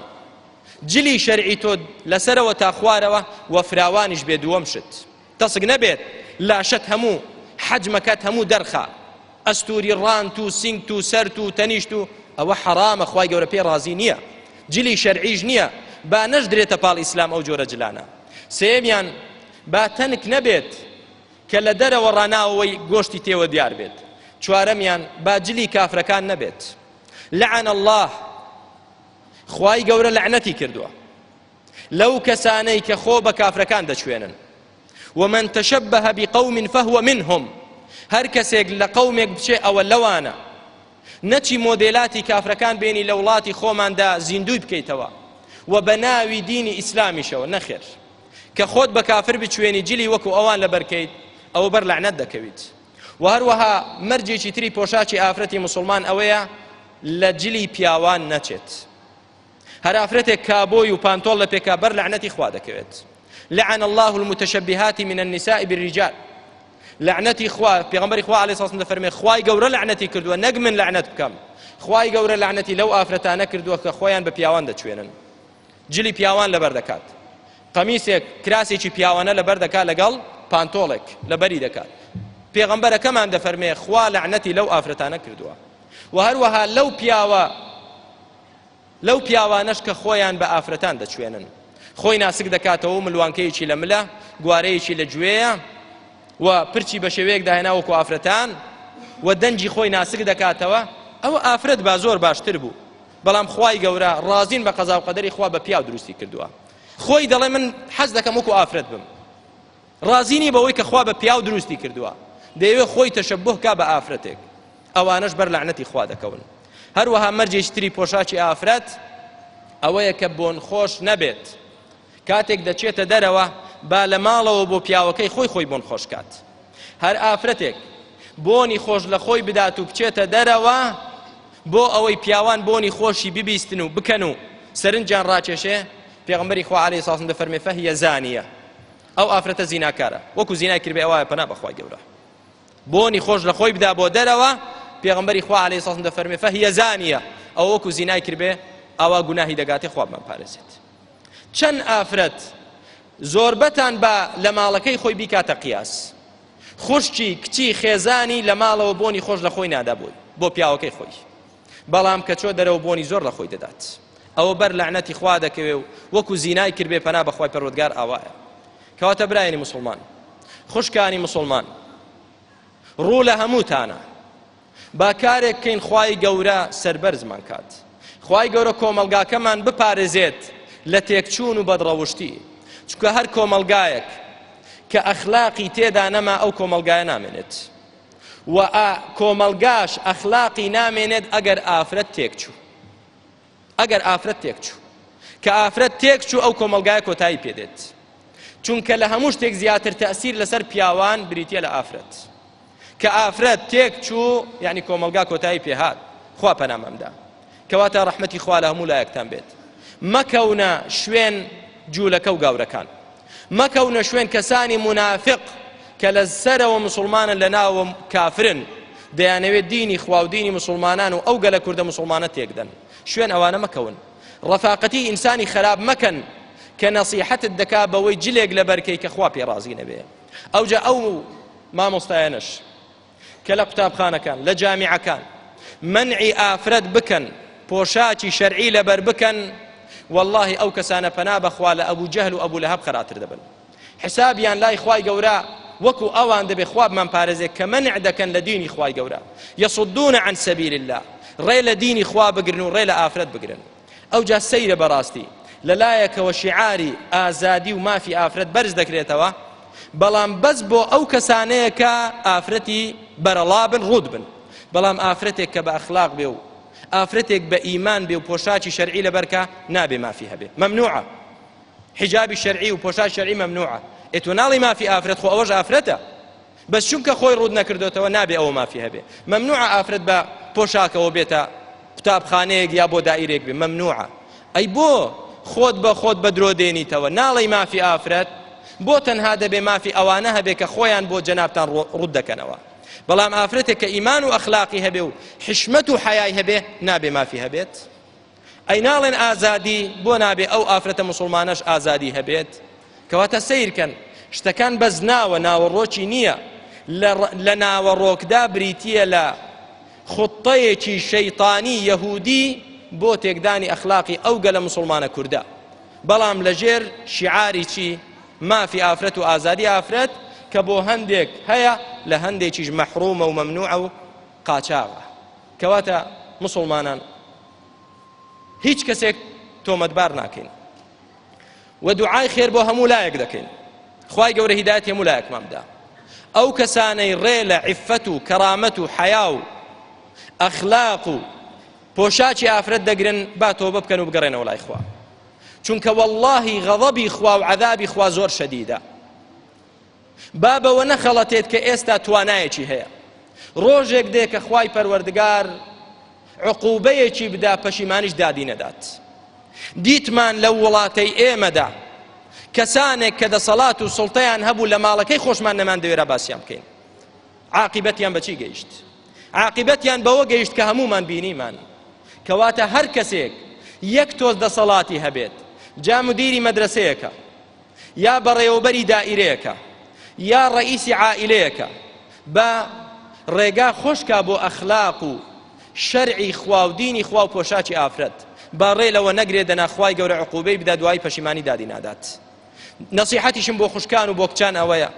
جلی شەرعی تۆ لەسەرەوە تا خوارەوە و فراوانیش بێ دووەم شت، تەسک نەبێت، لاشەت هەموو حەجمەکەت هەموو دەرخە، ئەستوری ڕانت و سینگت و سەرت و تەنیشت و ئەوە حەرامە، خوای گەورە پێ ڕازی نییە، جلی شەرعیش نییە، با نەشدرێتە پاڵ ئیسلام ئەو جۆرە جلانە. سێمیان با تەنک نەبێت کە لە دەرەوە ڕناوەوەی گۆشتی تێوە دیار بێت. چوارەمیان با جلی کافرەکان نەبێت. لعن الله، خوای گەورە لعنەتی کردووە لەو کەسانەی کە خۆ بە کافرەکان دەچوێنن. ومن تشبه بقوم فهو منهم، هەر کەسێک لە قەومێک بچێ ئەوە لەوانە. نەچی مۆدێلاتی کافرەکان بێنی لە وڵاتی خۆماندا زیندوی بکەیتەوە و بە ناوی دینی ئیسلامیشەوە نەخێر، کە خۆت بە کافر بچوێنی جلی وەکو ئەوان لەبەرکەیت ئەوە بەر لعنەت دەکەویت. و هەروەها مەرجێکی تری پۆشاکی ئافرەتی مسلمان ئەوەیە لە جلی پیاوان نەچێت. هەر ئافرەتێک کابۆی و پانتۆڵ لە پێکا بەر لعنەتی خوا دەکەوێت. لعن الله المتشبهات من النساء بالرجال، لعنەتی خوا پێغەمبەری خوا عەلەیهی سڵام دەفەرمێ خوای گەورە لعنەتی کردووە، نەک من لعنەت بکەم. خوای گەورە لعنەتی لەو ئافرەتانە کردووە کە خۆیان بە پیاوان دەچوێنن، جلی پیاوان لەبەر دەکات. قەمیسێک کراسێکی پیاوانە لەبەر دەکات لەگەڵ پانتۆڵێک لەبەری دەکات. پێغەمبەرەکەمان دەفەرمێ خوا لعنەتی لەو ئافرەتانە کردووە. و هەروەها لەو پیاوانەش کە خۆیان بە ئافرەتان دەچوێنن، خۆی ناسک دەکاتەوە، ملوانکەیەکی لە ملە، گوارەیەکی لە گوێیە و پرچی بە شێوەیەک داهێناوەکو ئافرەتان و دەنجی خۆی ناسک دەکاتەوە، ئەوە ئافرەت با زۆر باشتر بوو. بەڵام خوای گەورە ڕازین بە قەزا و قەدەری خوا بە پیاو دروستی کردووە. خۆی دەڵێ من حەز دەکەم وەکو ئافرەت بم، ڕازینی بەوەی کە خوا بە پیاو دروستی کردووە، دەیەوێت خۆی تەشەبوه کا بە ئافرەتێک، ئەوانەش بەر لعنەتی خوا دەکەون. هەروەها مەرجێکی تری پۆشاکی ئافرەت ئەوەیە کە بۆن خۆش نەبێت. کاتێک دەچێتە دەرەوە با لە ماڵەوە بۆ پیاوەکەی خۆی بۆن خۆش کات. هەر ئافرەتێک بۆنی خۆش لە خۆی بدات و بچێتە دەرەوە بۆ ئەوەی پیاوان بۆنی خۆشی ببیستن و بکەن و سەرنجیان ڕاکێشێ، پێغەمبەری خوا عەلەیهی سڵام دەفەرمێ فەهیە زانیە، ئەو ئافرەتە زیناکارە، وەکو زینای کردبێ ئەوایە پەنا بەخوای گەورە. بۆنی خۆش لە خۆی بدا بۆ دەرەوە، پێغەمبەری خوا عەلەیهی سڵام دەفەرمێ فەهیە زانیە، ئەو وەکو زینای کردبێ ئەوە گوناهی دەگاتێ، خوا بمەپارێزێت. چەند ئافرەت زۆربەتان بە لە ماڵەکەی خۆی بیکاتە قیاس، خوشکی کچی خێزانی لە ماڵەوە بۆنی خۆش لە خۆی نادابووی بۆ پیاوەکەی خۆی، بەڵام کە چۆ دەرەوە بۆنی زۆر لە خۆی دەدات، ئەوە بەر لعنەتی خوا دەکەوێ و وەکو زینای کردبێ پەنا بەخوای پەروەردگار ئاوایە. کەواتە برایانی مسلمان، خوشکانی مسلمان، ڕوو لە هەمووتانە با کارێک بکەین خوای گەورە سەربەرزمان کات، خوای گەورە کۆمەلگاکەمان بپارێزێت لە تێکچوون و بەدڕەوشتی، چونکە هەر کۆمەلگایەک کە ئەخلاقی تێدا نەما ئەو کۆمەلگایە نامێنێت، و کۆمەلگاش ئەخلاقی نامێنێت ئەگەر ئافرەت تێکچوو. ئەگەر ئافرەت تێکچوو، کە ئافرەت تێکچوو ئەو کۆمەلگایە کۆتایی پێدێت، چونکە لە هەموو شتێک زیاتر تەئسیر لەسەر پیاوان بریتیە لە ئافرەت. کە ئافرەت تێکچوو یعنی کۆمەلگا کۆتایی پێهات، خوا پەنامەمدا. کەواتە ڕەحمەتی خوا لە هەموو لایەکتان بێت. مەکەونە شوێن جوولەکە و گاورەکان، مەکەونە شوێن کەسانی منافق کە لە سەرەوە مسلمانن لە ناوە کافرن، دەیانەوێت دینی خوا و دینی مسلمانان و ئەو گەلە کوردە مسلمانە تێکدەن. شوێن ئەوانە مەکەون. ڕەفاقەتی ئینسانی خراپ مەکەن کە نەسیحەتت دەکا بەوەی جلێک لە بەرکەی کە خوا پێڕازی نەبێ. ئەوجا ئەو مامۆستایانش کە لە قوتابخانەکان لە جامیعەکان منعی ئافرەت بکەن، پۆشاکی شەرعی لەبەر بکەن، والله ئەو کەسانە پەنا بەخوا لە ئەبوو جەهل و ئەبوو لەهەب خەراتر دەبن. حسابیان لای خوای گەورە وەکو ئەوان دەبێ خوا بمان پارێزێت کە منع دەکەن لە دینی خوای گەورە، یەصدون عن سەبیل الله، ڕێ لە دینی خوا بگرن و ڕێ لە ئافرەت بگرن. ئەوجا سەیرە بەڕاستی لەلایەکەوە شیعاری ئازادی و مافی ئافرەت بەرز دەکرێتەوە، بەڵام بەس بۆ ئەو کەسانەیە کە ئافرەتی بەرەڵابن ڕوود بن. بەڵام ئافرەتێک کە بە ئەخلاق بێ و ئافرەتێک بە ئیمان بێ و پۆشاکی شەرعی لەبەرکە نابێ مافی هەبێ، مەمنوعە. حجابی شەرعی و پۆشاک شەرعی مەمنوعە. ئێتۆ ناڵی مافی ئافرەت، خۆ ئەوەش ئافرەتە، بەس چونکە خۆی ڕوود نەکردوێتەوە نابێ ئەوە مافی هەبێ. مەمنوعە ئافرەت بە پۆشاکەوە بێتە قوتابخانەیەک یا بۆ دائیرێک بێ، مەمنوعە. ئەی بۆ خۆت بە خۆت بە درۆ دێنیتەوە، ناڵی مافی ئافرەت، بۆ تەنها دەبێ مافی ئەوانە هەبێ کە خۆیان بۆ جەنابتان ڕوود دەکەنەوە. بەڵام ئافرەتێک کە ئیمان و ئەخلاقی هەبێ و حشمەت و حەیای هەبێ نابێ مافی هەبێت. ئەی ناڵێن ئازادی، بۆ نابێ ئەو ئافرەتە مسلمانەش ئازادی هەبێت. کەواتە سیرکەن، شتەکان بەس ناوە، ناوەڕۆکی نییە. لە ناوەڕۆکدا بریتیە لە خوتەیەکی شەیطانی یەهودی بۆ تێکدانی ئەخلاقی ئەو گەلە مسلمانە کووردە، بەڵام لەژێر شیعاری چی؟ مافی ئافرەت و ئازادی ئافرەت کە بۆ هەندێک هەیە لە هەندێکیش مەحرومە و مەمنوعە و قاچاغە. کەواتە مسلمانان هیچ کەسێک تۆمەتبار ناکەین و دوعای خێر بۆ هەموو لایەک دەکەین. خوای گەورە هیدایەتی هەموو لایەکمان بدە. ئەو کەسانەی ڕێ لە عیفەت و کەرامەت و حەیا و ئەخلاق و پۆشاکی ئافرەت دەگرن با تۆبە بکەن و بگەڕێنەوە لای خوا، چونکە وەڵڵاهی غەضەبی خوا و عەذابی خوا زۆر شەدیدە. با بەوە نەخەڵەتێت کە ئێستا توانایەکی هەیە، ڕۆژێک دێ کە خوای پەروەردگار عقوبەیەکی بدا پەشیمانیش دادی نەدات. دیتمان لە وڵاتەی ئێمەدا کەسانێک کە دەسەڵات و سوڵتەیان هەبوو لە ماڵەکەی خۆشمان نەمان دەوێرا باسییان بکەین. عاقبەتیان بەچی گەیشت؟ عاقبەتیان بەوە گەیشت کە هەمومان بینیمان. کەواتە هەر کەسێک یەک تۆز دەسەڵاتی هەبێت، جا مدیری مەدرسەیەکە، یا بەڕێوەبەری دائیرەیەکە، یا ڕئیسی عائیلەیەکە، بە ڕێگا خۆشکا بۆ ئەخلاق و شەرعی خوا و دینی خوا و پۆشاکی ئافرەت، با ڕێ لەوە نەگرێت دەنا خوای گەورە عقوبەی بدا دوای پەشیمانی دادی نادات. نەسیحەتیشم بۆ خوشکان و بۆ کچان ئەوەیە،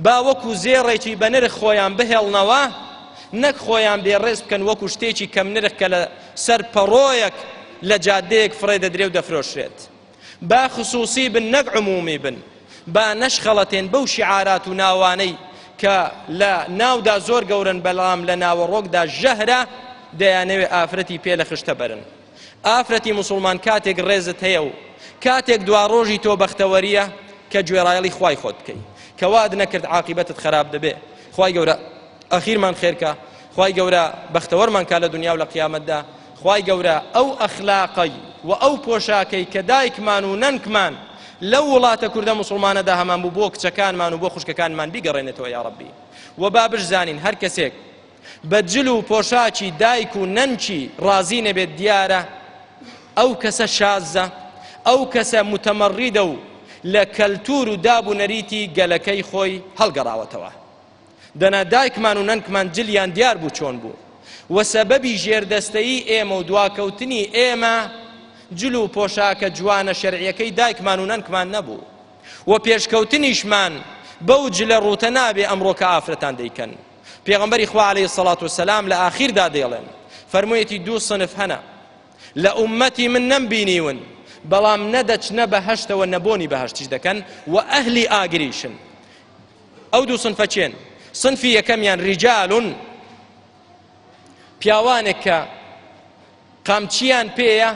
با وەکو زێڕێکی بە نرخ خۆیان بهێڵنەوە، نەک خۆیان بێڕێز بکەن وەکو شتێکی کەم نرخ کە لە سەر پەڕۆیەک لە جادەیەک فڕێ دەدرێ و دەفرۆشرێت. با خصوصی بن نەک عمومی بن، با نەشخەڵەتێن بەو شیعارات و ناوانەی کە لە ناودا زۆر گەورن بەڵام لە ناوەڕۆکدا ژەهرە دەیانەوێ ئافرەتی پێ لە خشتە بەرن. ئافرەتی مسلمان کاتێک ڕێزت هەیە و کاتێک دوا ڕۆژی تۆ بەختەوەریە کە گوێڕایەڵی خوای خۆت بکەی، کە واد نەکرد عاقبەتت خراپ دەبێ. خوای گەورە ئەخیرمان خێرکە، خوای گەورە بەختەوەرمان کا لە دنیا و لە قیامەتدا. خوای گەورە ئەو ئەخلاقی و ئەو پۆشاکەی کە دایکمان و نەنکمان لەو وڵاتە کوردە مسلمانەدا هەمان بوو بۆ کچەکانمان و بۆ خوشکەکانمان بیگەڕێنێتەوە یا ڕەبی. و با بشزانین هەر کەسێک بە جل و پۆشاکی دایک و نەنکی ڕازی نەبێت دیارە ئەو کەسە شازە، ئەو کەسە متەمەڕیدە و لە کەلتور و داب و نەریتی گەلەکەی خۆی هەڵگەڕاوەتەوە. دەنا دایکمان و نەنکمان جلیان دیار بوو چۆن بوو و سەبەبی ژێردەستەیی ئێمە و دواکەوتنی ئێمە جل و پۆشاکە جوانە شەرعیەکەی دایکمان و نەنکمان نەبوو و پێشکەوتنیشمان بەو جلە ڕوتە نابێ ئەمڕۆ کە ئافرەتان دەیکەن. پێغەمبەری خوا عەلەیهی سەڵات وسەلام لە ئاخیردا دێڵێن فەرموویەتی دوو سنف هەنە لە ئومەتی من نەمبینیون بەڵام نەدەچنە بەهەشتەوە نەبۆنی بەهەشتیش دەکەن و ئەهلی ئاگریشن. ئەو دوو سنفە چێن؟ سنفی یەکەمیان ریجالون، پیاوانێک کە قامچیان پێیە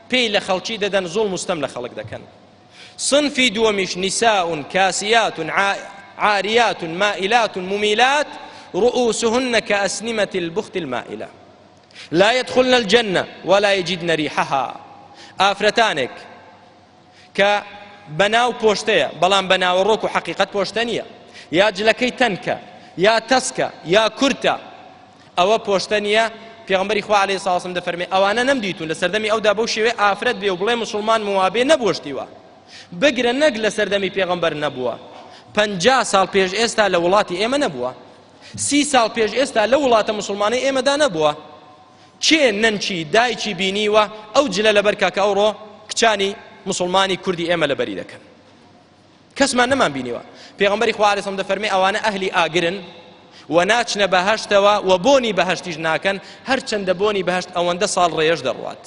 پێی لە خەڵکی دەدەن زوڵ مستەم لە خەڵک دەکەن. صنفی دووەمیش نیساء کاسیات عاریات مائلات ممیلات رؤوسهن كأسنمة البخت المائلة لا يدخلن الجنة ولا يجدن ريحها. ئافرەتانێک کە بەناو پۆشتەیە بەڵام بەناوە ڕۆک و حەقیقەت پۆشتە نییە، یا جلەکەی تەنکە یا تەسکە یا کورتە، ئەوە پۆشتە نییە. پێغەمبەری خوا عەلەیهی سەڵات وسەلام دەفەرمێ ئەوانە نەمدیتون لە سەردەمی ئەودا بەو شێوەیە ئافرەت بێ و بڵێ مسلمان موابێ نەبۆشتیوە بگرە، نەک لە سەردەمی پێغەمبەر نەبووە. 50 ساڵ پێش ئێستا لە وڵاتی ئێمە نەبووە، 30 ساڵ پێش ئێستا لە وڵاتە مسلمانەی ئێمەدا نەبووە. چێ نەنچی دایکی بینیوە ئەو جلە لەبەر کاکە ئەوڕۆ کچانی مسلمانی کوردی ئێمە لەبەری دەکەن؟ کەسمان نەمان بینیوە. پێغەمبەری خوا عەلەیهی سەڵام دەفەرمێ ئەوانە ئەهلی ئاگرن و ناچنە بەهەشتەوە و بۆنی بەهەشتیش ناکەن، هەرچەندە بۆنی بەهەشت ئەوەندە ساڵ ڕێژ دەڕوات.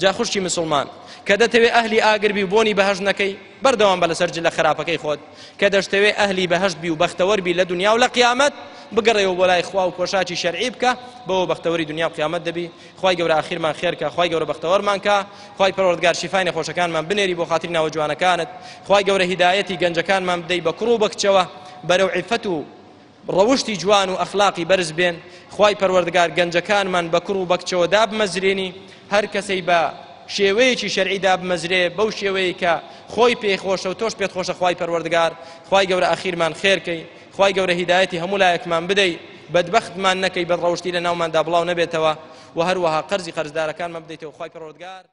جا خوشکی مسلمان کە دەتەوێ ئەهلی ئاگر بی و بۆنی بەهەشت نەکەی، بەردەوام بە لەسەر جلە خراپەکەی خۆت. کە دەشتەوێ ئەهلی بەهەشت بی و بەختەوەر بی لە دنیا و لە قیامەت، بگەڕێەوە بۆ لای خوا و پۆشاکی شەرعی بکە، بەوە بەختەوەری دنیا و قیامەت دەبی. خوای گەورە ئاخیرمان خێرکە، خوای گەورە بەختەوەرمان کە، خوای پەروەردگار شیفای نەخۆشەکانمان بنێری بۆ خاتری ناوە جوانەکانت، خوای گەورە هیدایەتی گەنجەکانمان بدەی بە کوڕ و بە کچەوە بەرەو عیفەت و ڕەوشتی جوان و ئەخلاقی بەرز بێن. خوای پەروەردگار گەنجەکانمان بە کوڕ و بە کچەوە دابمەزرێنی، هەر کەسەی بە شێوەیەکی شەرعی دابمەزرێ بەو شێوەیە کە خۆی پێخۆشە و تۆش پێت خۆشە. خوای پەروەردگار خوای گەورە ئاخیرمان خێرکەی، خوای گەورە هیدایەتی هەموو لایەکمان بدەی، بەدبەختمان نەکەی، بەڕەوشتی لە ناوماندا بڵاو نەبێتەوە و هەروەها قەرزی قەرزدارەکانمان بدەیتەوە. خوای پەروەردگار